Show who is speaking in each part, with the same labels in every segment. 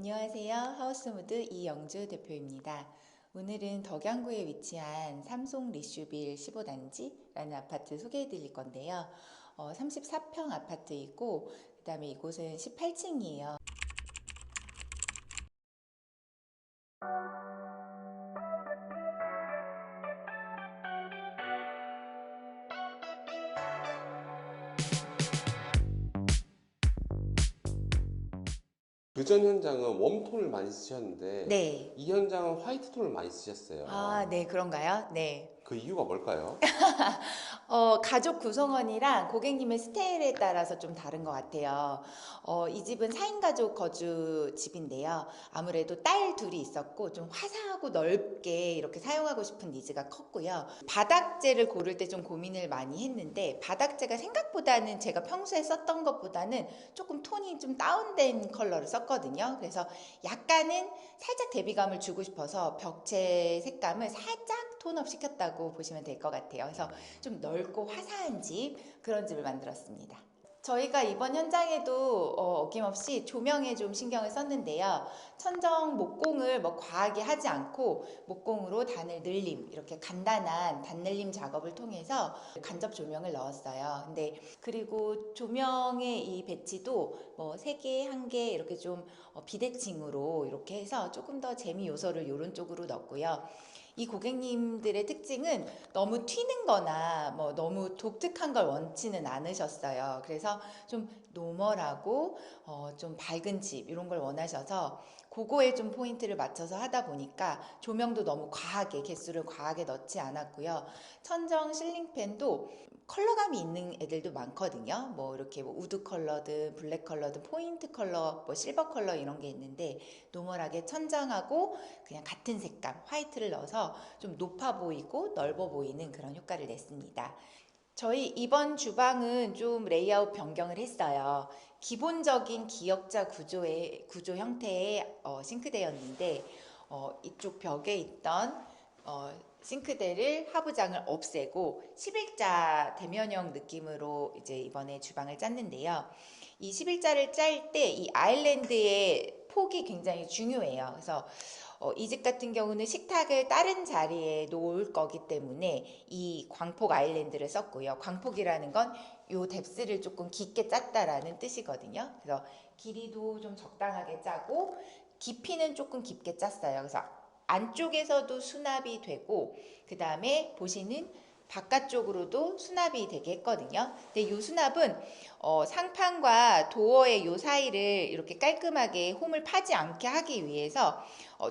Speaker 1: 안녕하세요. 하우스무드 이영주 대표입니다. 오늘은 덕양구에 위치한 삼성 리슈빌 15단지라는 아파트 소개해 드릴 건데요. 34평 아파트이고 그 다음에 이곳은 18층이에요.
Speaker 2: 그전 현장은 웜톤을 많이 쓰셨는데
Speaker 1: 네.
Speaker 2: 이 현장은 화이트톤을 많이 쓰셨어요.
Speaker 1: 네, 그런가요? 네.
Speaker 2: 그 이유가 뭘까요?
Speaker 1: 가족 구성원이랑 고객님의 스타일에 따라서 좀 다른 것 같아요. 이 집은 4인 가족 거주 집인데요. 아무래도 딸 둘이 있었고 좀 화사하고 넓게 이렇게 사용하고 싶은 니즈가 컸고요. 바닥재를 고를 때 좀 고민을 많이 했는데 바닥재가 생각보다는 제가 평소에 썼던 것보다는 조금 톤이 좀 다운된 컬러를 썼거든요. 그래서 약간은 살짝 대비감을 주고 싶어서 벽체 색감을 살짝 톤업 시켰다고 보시면 될 것 같아요. 그래서 좀 넓고 화사한 집, 그런 집을 만들었습니다. 저희가 이번 현장에도 어김없이 조명에 좀 신경을 썼는데요. 천정 목공을 뭐 과하게 하지 않고 목공으로 단을 늘림, 이렇게 간단한 단 늘림 작업을 통해서 간접 조명을 넣었어요. 근데 그리고 조명의 이 배치도 뭐 3개, 1개 이렇게 좀 비대칭으로 이렇게 해서 조금 더 재미 요소를 이런 쪽으로 넣었고요. 이 고객님들의 특징은 너무 튀는 거나 뭐 너무 독특한 걸 원치는 않으셨어요. 그래서 좀 노멀하고 좀 밝은 집 이런 걸 원하셔서 그거에 좀 포인트를 맞춰서 하다 보니까 조명도 너무 과하게 개수를 과하게 넣지 않았고요. 천정 실링팬도 컬러감이 있는 애들도 많거든요. 뭐 이렇게 뭐 우드 컬러든 블랙 컬러든 포인트 컬러, 뭐 실버 컬러 이런 게 있는데 노멀하게 천장하고 그냥 같은 색감 화이트를 넣어서 좀 높아 보이고 넓어 보이는 그런 효과를 냈습니다. 저희 이번 주방은 좀 레이아웃 변경을 했어요. 기본적인 기역자 구조 형태의 싱크대였는데 이쪽 벽에 있던 싱크대를 하부장을 없애고 11자 대면형 느낌으로 이제 이번에 주방을 짰는데요. 이 11자를 짤 때 이 아일랜드의 폭이 굉장히 중요해요. 그래서 이 집 같은 경우는 식탁을 다른 자리에 놓을 거기 때문에 이 광폭 아일랜드를 썼고요. 광폭이라는 건 요 뎁스를 조금 깊게 짰다라는 뜻이거든요. 그래서 길이도 좀 적당하게 짜고 깊이는 조금 깊게 짰어요. 그래서 안쪽에서도 수납이 되고 그 다음에 보시는 바깥쪽으로도 수납이 되게 했거든요. 근데 이 수납은 상판과 도어의 요 사이를 이렇게 깔끔하게 홈을 파지 않게 하기 위해서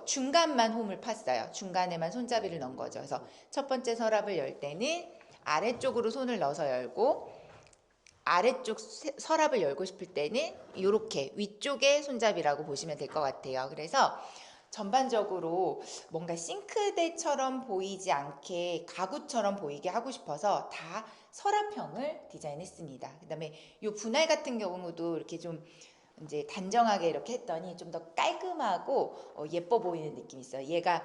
Speaker 1: 중간만 홈을 팠어요. 중간에만 손잡이를 넣은 거죠. 그래서 첫 번째 서랍을 열 때는 아래쪽으로 손을 넣어서 열고 아래쪽 서랍을 열고 싶을 때는 이렇게 위쪽에 손잡이라고 보시면 될 것 같아요. 그래서 전반적으로 뭔가 싱크대처럼 보이지 않게 가구처럼 보이게 하고 싶어서 다 서랍형을 디자인했습니다. 그 다음에 이 분할 같은 경우도 이렇게 좀 이제 단정하게 이렇게 했더니 좀 더 깔끔하고 예뻐 보이는 느낌이 있어요. 얘가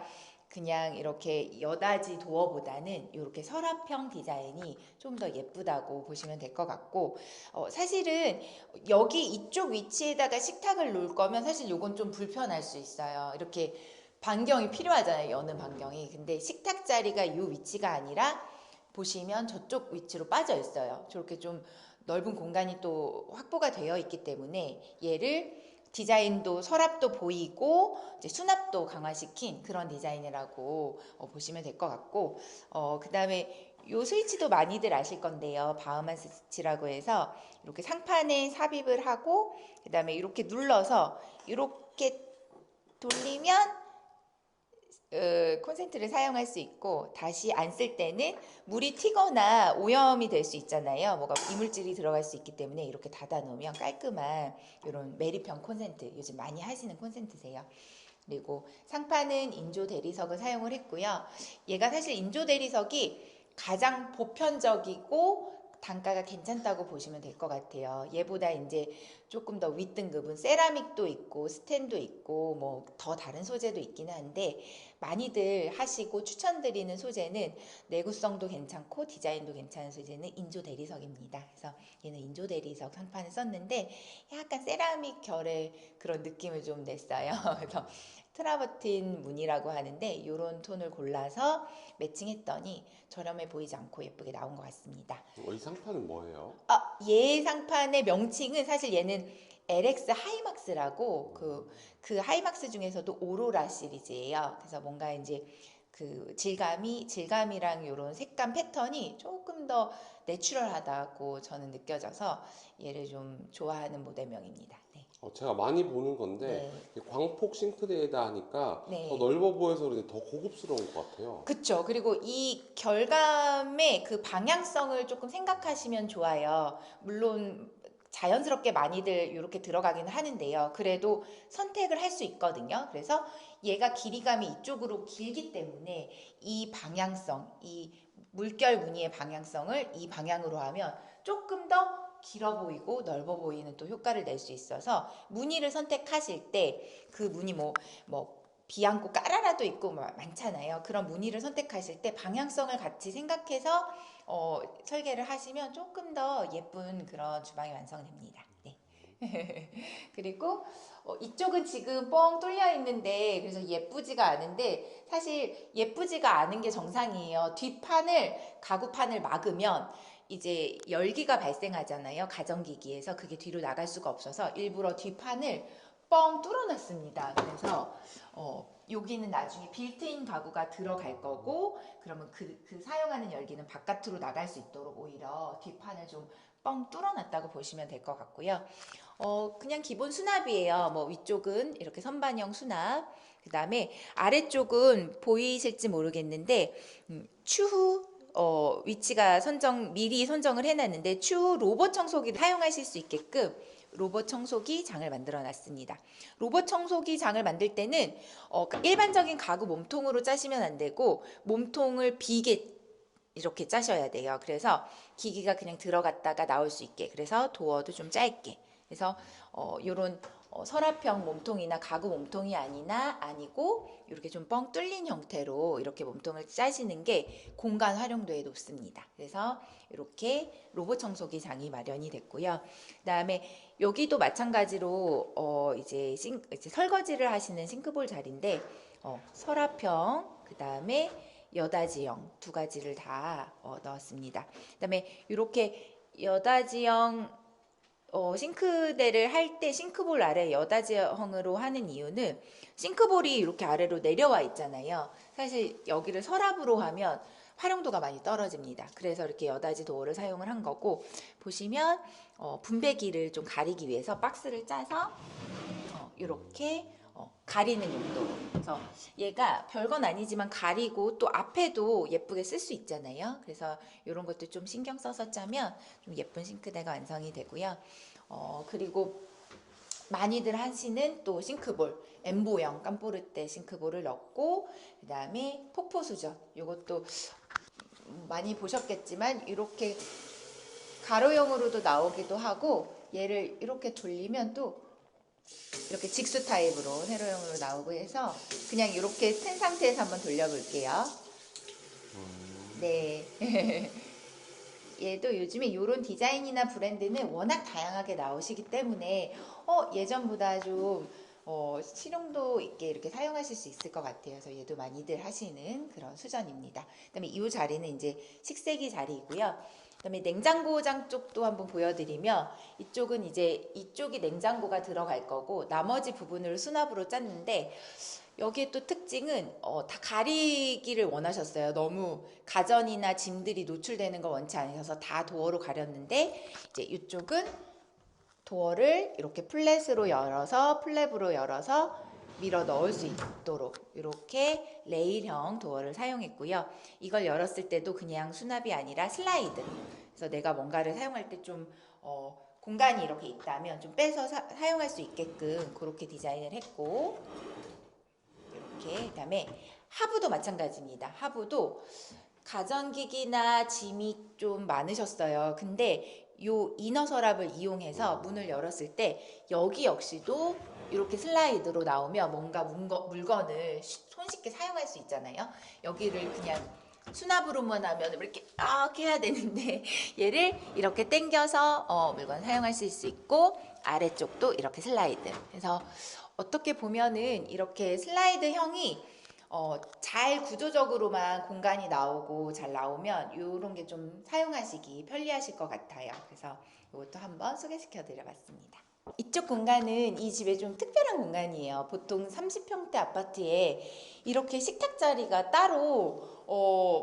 Speaker 1: 그냥 이렇게 여다지 도어보다는 이렇게 서랍형 디자인이 좀 더 예쁘다고 보시면 될 것 같고 사실은 여기 이쪽 위치에다가 식탁을 놓을 거면 사실 요건 좀 불편할 수 있어요. 이렇게 반경이 필요하잖아요. 여는 반경이. 근데 식탁 자리가 이 위치가 아니라 보시면 저쪽 위치로 빠져 있어요. 저렇게 좀 넓은 공간이 또 확보가 되어 있기 때문에 얘를 디자인도 서랍도 보이고 이제 수납도 강화시킨 그런 디자인이라고 보시면 될 것 같고 그 다음에 요 스위치도 많이들 아실 건데요. 바흐만 스위치라고 해서 이렇게 상판에 삽입을 하고 그 다음에 이렇게 눌러서 이렇게 돌리면 콘센트를 사용할 수 있고 다시 안 쓸 때는 물이 튀거나 오염이 될 수 있잖아요. 뭐가 이물질이 들어갈 수 있기 때문에 이렇게 닫아 놓으면 깔끔한 이런 매립형 콘센트 요즘 많이 하시는 콘센트세요. 그리고 상판은 인조 대리석을 사용을 했고요. 얘가 사실 인조 대리석이 가장 보편적이고 단가가 괜찮다고 보시면 될 것 같아요. 얘보다 이제 조금 더 윗등급은 세라믹도 있고 스텐도 있고 뭐 더 다른 소재도 있기는 한데 많이들 하시고 추천드리는 소재는 내구성도 괜찮고 디자인도 괜찮은 소재는 인조 대리석입니다. 그래서 얘는 인조 대리석 상판을 썼는데 약간 세라믹 결의 그런 느낌을 좀 냈어요. 그래서 트라버틴 무늬라고 하는데 이런 톤을 골라서 매칭했더니 저렴해 보이지 않고 예쁘게 나온 것 같습니다.
Speaker 2: 이 상판은 뭐예요?
Speaker 1: 얘 상판의 명칭은 사실 얘는 LX 하이막스라고 그 하이막스 중에서도 오로라 시리즈예요. 그래서 뭔가 이제 그 질감이랑 이런 색감 패턴이 조금 더 내추럴하다고 저는 느껴져서 얘를 좀 좋아하는 모델명입니다. 네.
Speaker 2: 제가 많이 보는 건데
Speaker 1: 네.
Speaker 2: 광폭 싱크대에다 하니까
Speaker 1: 네.
Speaker 2: 더 넓어 보여서 그런지 더 고급스러운 것 같아요.
Speaker 1: 그쵸. 그리고 이 결감의 그 방향성을 조금 생각하시면 좋아요. 물론 자연스럽게 많이들 이렇게 들어가긴 하는데요. 그래도 선택을 할 수 있거든요. 그래서 얘가 길이감이 이쪽으로 길기 때문에 이 방향성, 이 물결 무늬의 방향성을 이 방향으로 하면 조금 더 길어 보이고 넓어 보이는 또 효과를 낼 수 있어서 무늬를 선택하실 때 그 무늬 뭐 비앙코 까라라도 있고 많잖아요. 그런 무늬를 선택하실 때 방향성을 같이 생각해서 설계를 하시면 조금 더 예쁜 그런 주방이 완성됩니다. 네. 그리고 이쪽은 지금 뻥 뚫려 있는데 그래서 예쁘지가 않은데 사실 예쁘지가 않은 게 정상이에요. 뒷판을 가구판을 막으면 이제 열기가 발생하잖아요. 가전기기에서 그게 뒤로 나갈 수가 없어서 일부러 뒷판을 뻥 뚫어놨습니다. 그래서 여기는 나중에 빌트인 가구가 들어갈 거고 그러면 그 사용하는 열기는 바깥으로 나갈 수 있도록 오히려 뒷판을 좀 뻥 뚫어놨다고 보시면 될 것 같고요. 그냥 기본 수납이에요. 뭐 위쪽은 이렇게 선반형 수납, 그 다음에 아래쪽은 보이실지 모르겠는데 추후 위치가 미리 선정을 해놨는데 추후 로봇 청소기를 사용하실 수 있게끔 로봇 청소기 장을 만들어 놨습니다. 로봇 청소기 장을 만들 때는 일반적인 가구 몸통으로 짜시면 안 되고 몸통을 비게 이렇게 짜셔야 돼요. 그래서 기기가 그냥 들어갔다가 나올 수 있게, 그래서 도어도 좀 짧게, 그래서 요런 서랍형 몸통이나 가구 몸통이 아니고 이렇게 좀 뻥 뚫린 형태로 이렇게 몸통을 짜시는 게 공간 활용도에 높습니다. 그래서 이렇게 로봇 청소기 장이 마련이 됐고요. 그다음에 여기도 마찬가지로 이제 설거지를 하시는 싱크볼 자리인데 서랍형, 그다음에 여다지형 두 가지를 다 넣었습니다. 그다음에 이렇게 여다지형 싱크대를 할 때 싱크볼 아래 여다지형으로 하는 이유는 싱크볼이 이렇게 아래로 내려와 있잖아요. 사실 여기를 서랍으로 하면 활용도가 많이 떨어집니다. 그래서 이렇게 여다지 도어를 사용을 한 거고, 보시면 분배기를 좀 가리기 위해서 박스를 짜서 이렇게 가리는 용도로. 그래서 얘가 별건 아니지만 가리고 또 앞에도 예쁘게 쓸 수 있잖아요. 그래서 이런 것도 좀 신경 써서 짜면 좀 예쁜 싱크대가 완성이 되고요. 그리고 많이들 하시는 또 싱크볼, 엠보형 깜포르테 싱크볼을 넣고, 그 다음에 폭포수전, 이것도 많이 보셨겠지만 이렇게 가로형으로도 나오기도 하고, 얘를 이렇게 돌리면 또 이렇게 직수 타입으로 세로형으로 나오고 해서 그냥 이렇게 튼 상태에서 한번 돌려볼게요. 네. 얘도 요즘에 이런 디자인이나 브랜드는 워낙 다양하게 나오시기 때문에 예전보다 좀 실용도 있게 이렇게 사용하실 수 있을 것 같아요. 그래서 얘도 많이들 하시는 그런 수전입니다. 그다음에 이 자리는 이제 식세기 자리이고요. 그다음에 냉장고장 쪽도 한번 보여드리면 이쪽이 냉장고가 들어갈 거고 나머지 부분을 수납으로 짰는데, 여기에 또 특징은 다 가리기를 원하셨어요. 너무 가전이나 짐들이 노출되는 걸 원치 않으셔서 다 도어로 가렸는데, 이제 이쪽은 도어를 이렇게 플랩으로 열어서 밀어 넣을 수 있도록 이렇게 레일형 도어를 사용했고요. 이걸 열었을 때도 그냥 수납이 아니라 슬라이드. 그래서 내가 뭔가를 사용할 때 좀 공간이 이렇게 있다면 좀 빼서 사용할 수 있게끔 그렇게 디자인을 했고, 이렇게. 그다음에 하부도 마찬가지입니다. 하부도 가전기기나 짐이 좀 많으셨어요. 근데 요 이너 서랍을 이용해서 문을 열었을 때 여기 역시도 이렇게 슬라이드로 나오면 뭔가 물건을 손쉽게 사용할 수 있잖아요. 여기를 그냥 수납으로만 하면 이렇게 해야 되는데 얘를 이렇게 당겨서 물건 사용하실 수 있고 아래쪽도 이렇게 슬라이드. 그래서 어떻게 보면은 이렇게 슬라이드형이 잘 구조적으로만 공간이 나오고 잘 나오면 이런 게 좀 사용하시기 편리하실 것 같아요. 그래서 이것도 한번 소개시켜 드려봤습니다. 이쪽 공간은 이 집의 좀 특별한 공간이에요. 보통 30평대 아파트에 이렇게 식탁 자리가 따로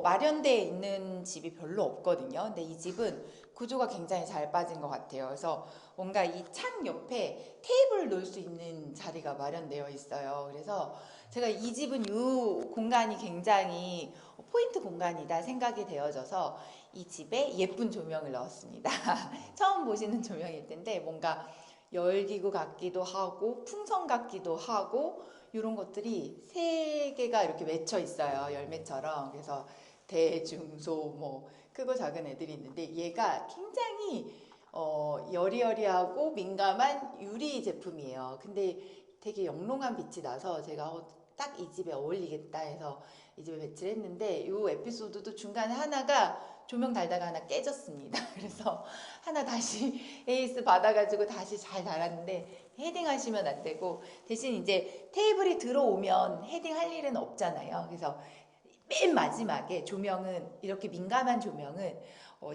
Speaker 1: 마련되어 있는 집이 별로 없거든요. 근데 이 집은 구조가 굉장히 잘 빠진 것 같아요. 그래서 뭔가 이 창 옆에 테이블을 놓을 수 있는 자리가 마련되어 있어요. 그래서 제가 이 집은 이 공간이 굉장히 포인트 공간이다 생각이 되어져서 이 집에 예쁜 조명을 넣었습니다. 처음 보시는 조명일 텐데 뭔가 열기구 같기도 하고 풍선 같기도 하고 이런 것들이 세 개가 이렇게 맺혀 있어요. 열매처럼. 그래서 대중소 뭐 크고 작은 애들이 있는데 얘가 굉장히 여리여리하고 민감한 유리 제품이에요. 근데 되게 영롱한 빛이 나서 제가 딱 이 집에 어울리겠다 해서 이 집에 배치를 했는데 이 에피소드도 중간에 하나가 조명 달다가 하나 깨졌습니다. 그래서 하나 다시 에이스 받아가지고 다시 잘 달았는데 헤딩 하시면 안 되고 대신 이제 테이블이 들어오면 헤딩 할 일은 없잖아요. 그래서 맨 마지막에 조명은 이렇게 민감한 조명은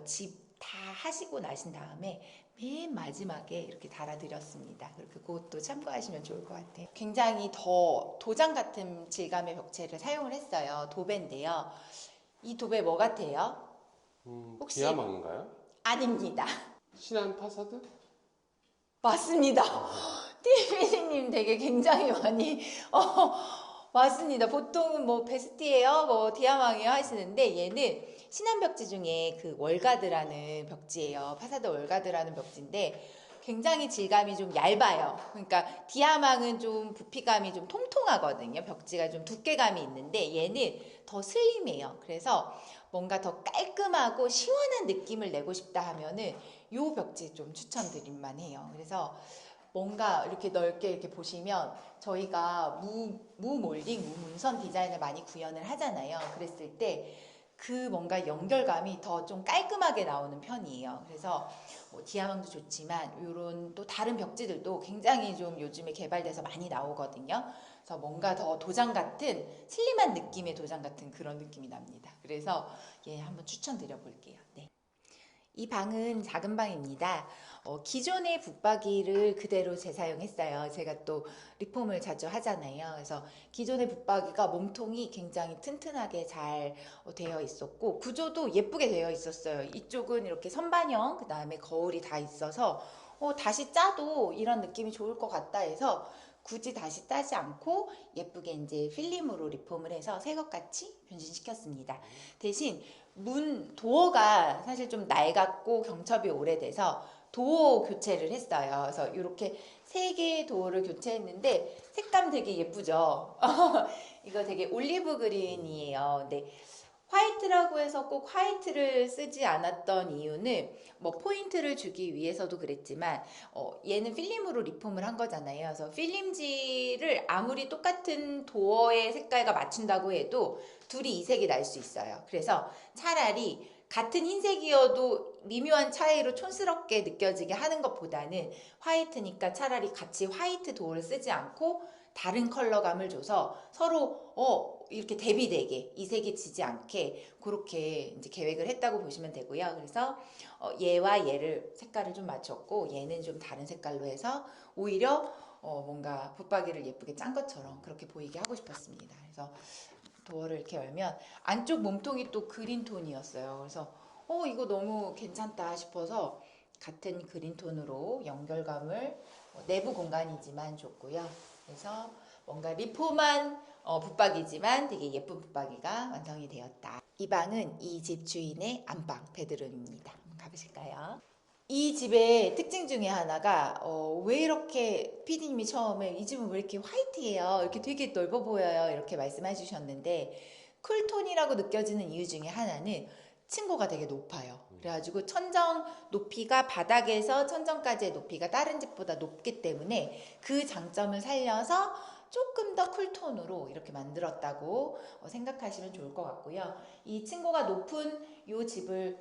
Speaker 1: 집 다 하시고 나신 다음에 맨 마지막에 이렇게 달아드렸습니다. 그렇게 그것도 참고하시면 좋을 것 같아요. 굉장히 더 도장 같은 질감의 벽체를 사용을 했어요. 도배인데요. 이 도배 뭐 같아요? 혹시
Speaker 2: 디아망인가요?
Speaker 1: 아닙니다.
Speaker 2: 신한 파사드?
Speaker 1: 맞습니다. TV님 되게 굉장히 많이 맞습니다. 보통은 뭐 베스트예요, 뭐 디아망이에요 하시는데 얘는 신한벽지 중에 그 월가드라는 벽지예요. 파사드 월가드라는 벽지인데 굉장히 질감이 좀 얇아요. 그러니까 디아망은 좀 부피감이 좀 통통하거든요. 벽지가 좀 두께감이 있는데 얘는 더 슬림해요. 그래서 뭔가 더 깔끔하고 시원한 느낌을 내고 싶다 하면은 요 벽지 좀 추천드릴 만해요. 그래서 뭔가 이렇게 넓게 이렇게 보시면 저희가 무몰딩, 무문선 디자인을 많이 구현을 하잖아요. 그랬을 때 그 뭔가 연결감이 더 좀 깔끔하게 나오는 편이에요. 그래서 뭐 디아망도 좋지만 이런 또 다른 벽지들도 굉장히 좀 요즘에 개발돼서 많이 나오거든요. 그래서 뭔가 더 도장 같은 슬림한 느낌의 도장 같은 그런 느낌이 납니다. 그래서 예, 한번 추천드려 볼게요. 네. 이 방은 작은 방입니다. 기존의 붙박이를 그대로 재사용했어요. 제가 또 리폼을 자주 하잖아요. 그래서 기존의 붙박이가 몸통이 굉장히 튼튼하게 잘 되어 있었고 구조도 예쁘게 되어 있었어요. 이쪽은 이렇게 선반형, 그 다음에 거울이 다 있어서 다시 짜도 이런 느낌이 좋을 것 같다 해서 굳이 다시 따지 않고 예쁘게 이제 필름으로 리폼을 해서 새 것같이 변신시켰습니다. 대신 도어가 사실 좀 낡았고 경첩이 오래돼서 도어 교체를 했어요. 그래서 이렇게 세 개의 도어를 교체했는데 색감 되게 예쁘죠? 이거 되게 올리브 그린이에요. 근데 화이트라고 해서 꼭 화이트를 쓰지 않았던 이유는 뭐 포인트를 주기 위해서도 그랬지만 얘는 필름으로 리폼을 한 거잖아요. 그래서 필름지를 아무리 똑같은 도어의 색깔과 맞춘다고 해도 둘이 이색이 날 수 있어요. 그래서 차라리 같은 흰색이어도 미묘한 차이로 촌스럽게 느껴지게 하는 것보다는 화이트니까 차라리 같이 화이트 도어를 쓰지 않고 다른 컬러감을 줘서 서로 이렇게 대비되게 이색이 지지 않게 그렇게 이제 계획을 했다고 보시면 되고요. 그래서 얘와 얘를 색깔을 좀 맞췄고 얘는 좀 다른 색깔로 해서 오히려 뭔가 붙박이를 예쁘게 짠 것처럼 그렇게 보이게 하고 싶었습니다. 그래서 도어를 이렇게 열면 안쪽 몸통이 또 그린 톤이었어요. 그래서 이거 너무 괜찮다 싶어서 같은 그린 톤으로 연결감을 내부 공간이지만 줬고요. 그래서 뭔가 리폼한 붙박이지만 되게 예쁜 붙박이가 완성이 되었다. 이 방은 이 집 주인의 안방 베드룸입니다. 한번 가보실까요? 이 집의 특징 중에 하나가 왜 이렇게 PD님이 처음에 이 집은 왜 이렇게 화이트해요? 이렇게 되게 넓어 보여요. 이렇게 말씀해 주셨는데 쿨톤이라고 느껴지는 이유 중에 하나는 층고가 되게 높아요. 그래가지고 천정 높이가 바닥에서 천정까지의 높이가 다른 집보다 높기 때문에 그 장점을 살려서 조금 더 쿨톤으로 이렇게 만들었다고 생각하시면 좋을 것 같고요. 이 층고가 높은 이 집을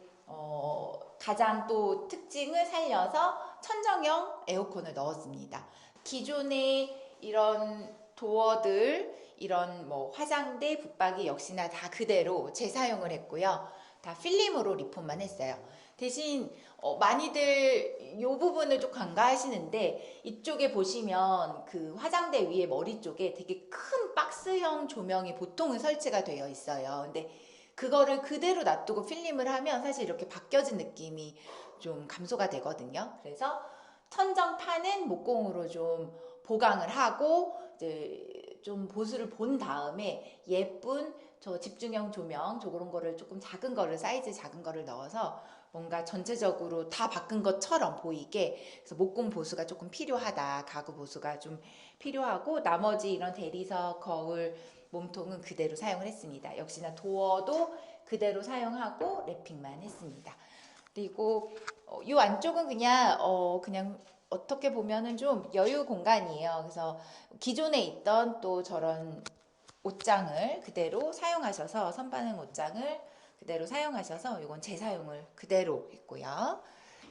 Speaker 1: 가장 또 특징을 살려서 천정형 에어컨을 넣었습니다. 기존의 이런 도어들, 이런 뭐 화장대, 붙박이 역시나 다 그대로 재사용을 했고요. 다 필름으로 리폼만 했어요. 대신 많이들 이 부분을 좀 간과하시는데 이쪽에 보시면 그 화장대 위에 머리 쪽에 되게 큰 박스형 조명이 보통은 설치가 되어 있어요. 근데 그거를 그대로 놔두고 필름을 하면 사실 이렇게 바뀌어진 느낌이 좀 감소가 되거든요. 그래서 천정판은 목공으로 좀 보강을 하고 이제 좀 보수를 본 다음에 예쁜 저 집중형 조명 그런 거를 조금 작은 거를 사이즈 작은 거를 넣어서 뭔가 전체적으로 다 바꾼 것처럼 보이게 그래서 목공 보수가 조금 필요하다. 가구 보수가 좀 필요하고 나머지 이런 대리석, 거울, 몸통은 그대로 사용을 했습니다. 역시나 도어도 그대로 사용하고 랩핑만 했습니다. 그리고 이 안쪽은 그냥 어떻게 보면은 좀 여유 공간이에요. 그래서 기존에 있던 또 저런 옷장을 그대로 사용하셔서 선반응 옷장을 그대로 사용하셔서 이건 재사용을 그대로 했고요.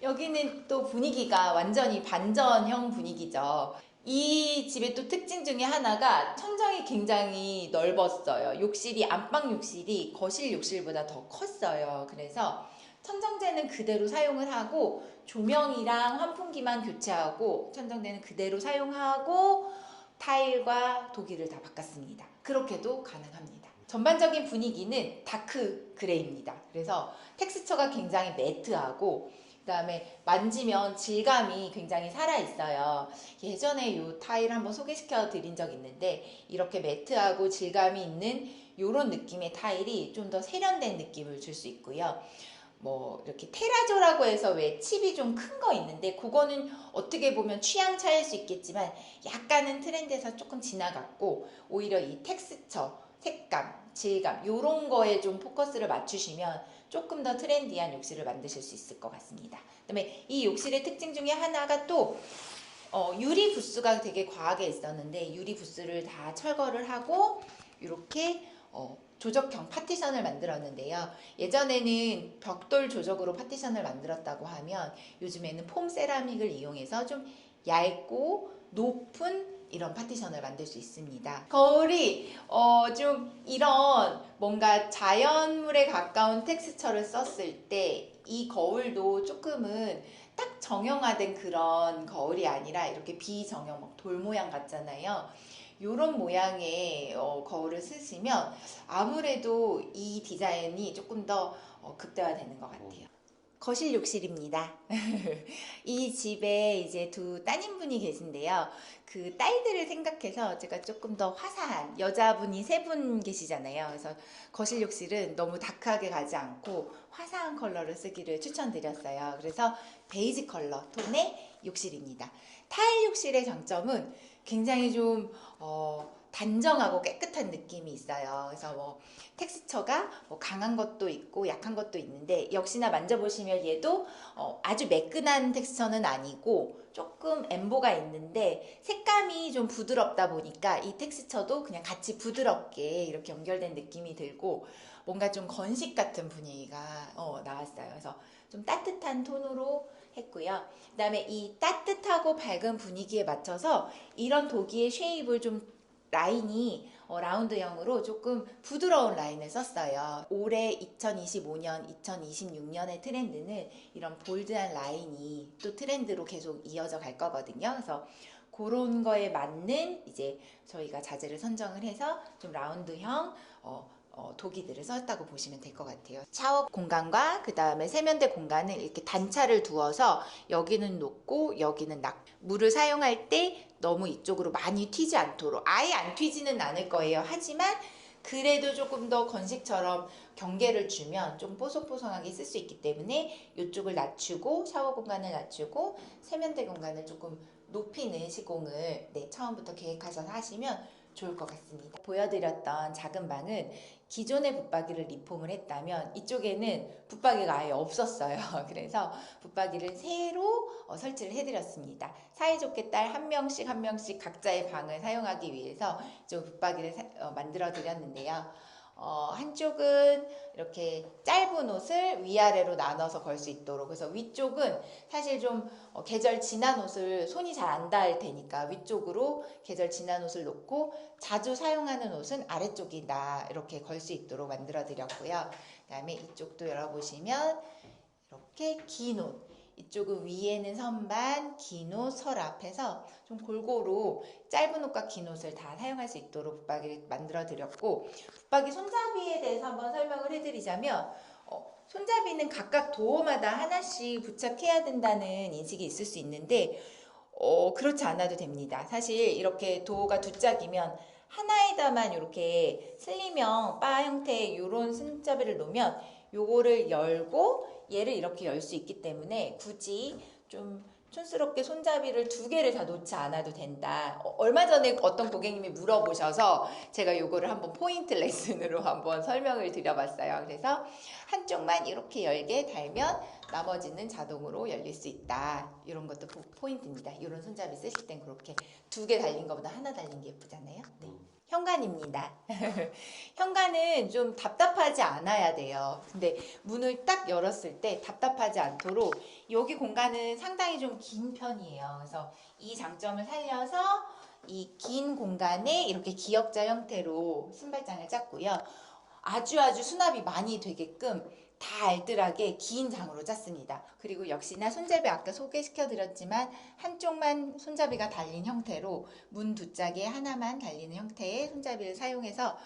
Speaker 1: 여기는 또 분위기가 완전히 반전형 분위기죠. 이 집의 또 특징 중에 하나가 천정이 굉장히 넓었어요. 욕실이 안방 욕실이 거실 욕실보다 더 컸어요. 그래서 천정재는 그대로 사용을 하고 조명이랑 환풍기만 교체하고 천정재는 그대로 사용하고 타일과 도기를 다 바꿨습니다. 그렇게도 가능합니다. 전반적인 분위기는 다크 그레이입니다. 그래서 텍스처가 굉장히 매트하고 그다음에 만지면 질감이 굉장히 살아있어요. 예전에 이 타일 한번 소개시켜 드린 적 있는데 이렇게 매트하고 질감이 있는 이런 느낌의 타일이 좀 더 세련된 느낌을 줄 수 있고요. 뭐 이렇게 테라조라고 해서 왜 칩이 좀 큰 거 있는데 그거는 어떻게 보면 취향 차일 수 있겠지만 약간은 트렌드에서 조금 지나갔고 오히려 이 텍스처, 색감, 질감 이런 거에 좀 포커스를 맞추시면 조금 더 트렌디한 욕실을 만드실 수 있을 것 같습니다. 그다음에 이 욕실의 특징 중에 하나가 또 유리 부스가 되게 과하게 있었는데 유리 부스를 다 철거를 하고 이렇게 조적형 파티션을 만들었는데요. 예전에는 벽돌 조적으로 파티션을 만들었다고 하면 요즘에는 폼 세라믹을 이용해서 좀 얇고 높은 이런 파티션을 만들 수 있습니다. 거울이 좀 이런 뭔가 자연물에 가까운 텍스처를 썼을 때 이 거울도 조금은 딱 정형화된 그런 거울이 아니라 이렇게 비정형 막 돌 모양 같잖아요. 이런 모양의 거울을 쓰시면 아무래도 이 디자인이 조금 더 극대화되는 것 같아요. 거실 욕실입니다. 이 집에 이제 두 따님분이 계신데요. 그 딸들을 생각해서 제가 조금 더 화사한 여자분이 세 분 계시잖아요. 그래서 거실 욕실은 너무 다크하게 가지 않고 화사한 컬러를 쓰기를 추천드렸어요. 그래서 베이지 컬러 톤의 욕실입니다. 타일 욕실의 장점은 굉장히 좀 단정하고 깨끗한 느낌이 있어요. 그래서 뭐 텍스처가 뭐 강한 것도 있고 약한 것도 있는데 역시나 만져보시면 얘도 아주 매끈한 텍스처는 아니고 조금 엠보가 있는데 색감이 좀 부드럽다 보니까 이 텍스처도 그냥 같이 부드럽게 이렇게 연결된 느낌이 들고 뭔가 좀 건식 같은 분위기가 나왔어요. 그래서 좀 따뜻한 톤으로 했고요. 그 다음에 이 따뜻하고 밝은 분위기에 맞춰서 이런 도기의 쉐입을 좀 라인이 라운드형으로 조금 부드러운 라인을 썼어요. 올해 2025년, 2026년의 트렌드는 이런 볼드한 라인이 또 트렌드로 계속 이어져 갈 거거든요. 그래서 그런 거에 맞는 이제 저희가 자재를 선정을 해서 좀 라운드형 도기들을 썼다고 보시면 될 것 같아요. 샤워 공간과 그 다음에 세면대 공간을 이렇게 단차를 두어서 여기는 높고 여기는 낮고 물을 사용할 때 너무 이쪽으로 많이 튀지 않도록 아예 안 튀지는 않을 거예요. 하지만 그래도 조금 더 건식처럼 경계를 주면 좀 뽀송뽀송하게 쓸 수 있기 때문에 이쪽을 낮추고 샤워 공간을 낮추고 세면대 공간을 조금 높이는 시공을 처음부터 계획하셔서 하시면 좋을 것 같습니다. 보여드렸던 작은 방은 기존의 붙박이를 리폼을 했다면 이쪽에는 붙박이가 아예 없었어요. 그래서 붙박이를 새로 설치를 해드렸습니다. 사이좋게 딸 한 명씩 한 명씩 각자의 방을 사용하기 위해서 좀 붙박이를 만들어 드렸는데요. 한쪽은 이렇게 짧은 옷을 위아래로 나눠서 걸 수 있도록, 그래서 위쪽은 사실 좀 계절 지난 옷을 손이 잘 안 닿을 테니까 위쪽으로 계절 지난 옷을 놓고 자주 사용하는 옷은 아래쪽이다 이렇게 걸 수 있도록 만들어 드렸고요. 그 다음에 이쪽도 열어보시면 이렇게 긴 옷, 이쪽은 위에는 선반, 긴 옷, 서랍 해서 좀 골고루 짧은 옷과 긴 옷을 다 사용할 수 있도록 붙박이를 만들어 드렸고, 붙박이 손잡이에 대해서 한번 설명을 해드리자면 손잡이는 각각 도어마다 하나씩 부착해야 된다는 인식이 있을 수 있는데 그렇지 않아도 됩니다. 사실 이렇게 도어가 두 짝이면 하나에다만 이렇게 슬림형 바 형태의 이런 손잡이를 놓으면 요거를 열고 얘를 이렇게 열 수 있기 때문에 굳이 좀 촌스럽게 손잡이를 두 개를 다 놓지 않아도 된다. 얼마 전에 어떤 고객님이 물어보셔서 제가 요거를 한번 포인트 레슨으로 한번 설명을 드려봤어요. 그래서 한쪽만 이렇게 열게 달면 나머지는 자동으로 열릴 수 있다. 이런 것도 포인트입니다. 이런 손잡이 쓰실 땐 그렇게 두 개 달린 것보다 하나 달린 게 예쁘잖아요. 네. 현관입니다. 현관은 좀 답답하지 않아야 돼요. 근데 문을 딱 열었을 때 답답하지 않도록 여기 공간은 상당히 좀 긴 편이에요. 그래서 이 장점을 살려서 이 긴 공간에 이렇게 기역자 형태로 신발장을 짰고요. 아주 수납이 많이 되게끔 다 알뜰하게 긴 장으로 짰습니다. 그리고 역시나 손잡이 아까 소개시켜 드렸지만 한쪽만 손잡이가 달린 형태로 문 두 짝에 하나만 달리는 형태의 손잡이를 사용해서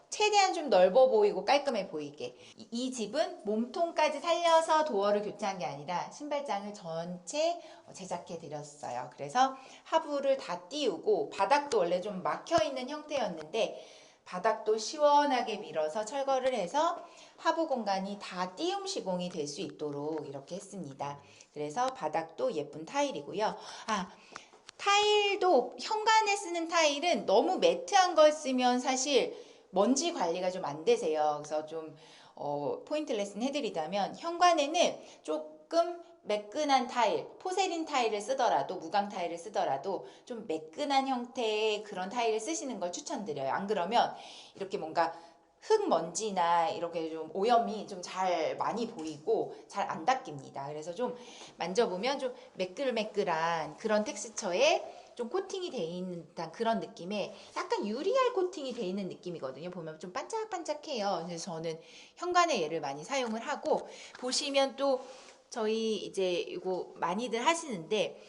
Speaker 1: 최대한 좀 넓어 보이고 깔끔해 보이게, 이 집은 몸통까지 살려서 도어를 교체한 게 아니라 신발장을 전체 제작해 드렸어요. 그래서 하부를 다 띄우고 바닥도 원래 좀 막혀 있는 형태였는데 바닥도 시원하게 밀어서 철거를 해서 하부 공간이 다 띄움 시공이 될 수 있도록 이렇게 했습니다. 그래서 바닥도 예쁜 타일이고요. 타일도 현관에 쓰는 타일은 너무 매트한 걸 쓰면 사실 먼지 관리가 좀 안 되세요. 그래서 좀 포인트 레슨 해드리자면 현관에는 조금 매끈한 타일, 포세린 타일을 쓰더라도, 무광 타일을 쓰더라도 좀 매끈한 형태의 그런 타일을 쓰시는 걸 추천드려요. 안 그러면 이렇게 뭔가 흙먼지나 이렇게 좀 오염이 좀 잘 많이 보이고 잘 안 닦입니다. 그래서 좀 만져보면 좀 매끌매끌한 그런 텍스처에 좀 코팅이 돼 있는 듯한 그런 느낌의 약간 유리알 코팅이 돼 있는 느낌이거든요. 보면 좀 반짝반짝해요. 그래서 저는 현관에 얘를 많이 사용을 하고, 보시면 또 저희 이제 이거 많이들 하시는데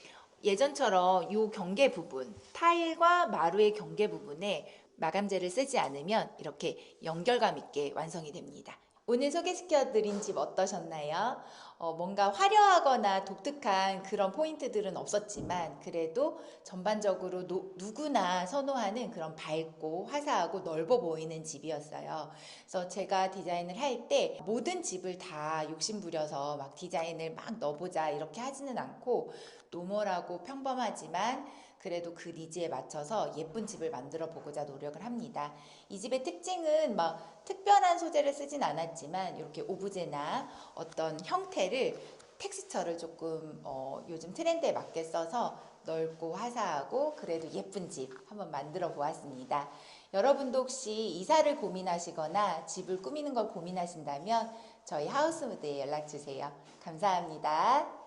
Speaker 1: 예전처럼 요 경계 부분, 타일과 마루의 경계 부분에 마감재를 쓰지 않으면 이렇게 연결감 있게 완성이 됩니다. 오늘 소개시켜드린 집 어떠셨나요? 뭔가 화려하거나 독특한 그런 포인트들은 없었지만 그래도 전반적으로 누구나 선호하는 그런 밝고 화사하고 넓어 보이는 집이었어요. 그래서 제가 디자인을 할 때 모든 집을 다 욕심부려서 막 디자인을 막 넣어보자 이렇게 하지는 않고 노멀하고 평범하지만 그래도 그 니즈에 맞춰서 예쁜 집을 만들어 보고자 노력을 합니다. 이 집의 특징은 막 특별한 소재를 쓰진 않았지만 이렇게 오브제나 어떤 형태를, 텍스처를 조금 요즘 트렌드에 맞게 써서 넓고 화사하고 그래도 예쁜 집 한번 만들어 보았습니다. 여러분도 혹시 이사를 고민하시거나 집을 꾸미는 걸 고민하신다면 저희 하우스무드에 연락 주세요. 감사합니다.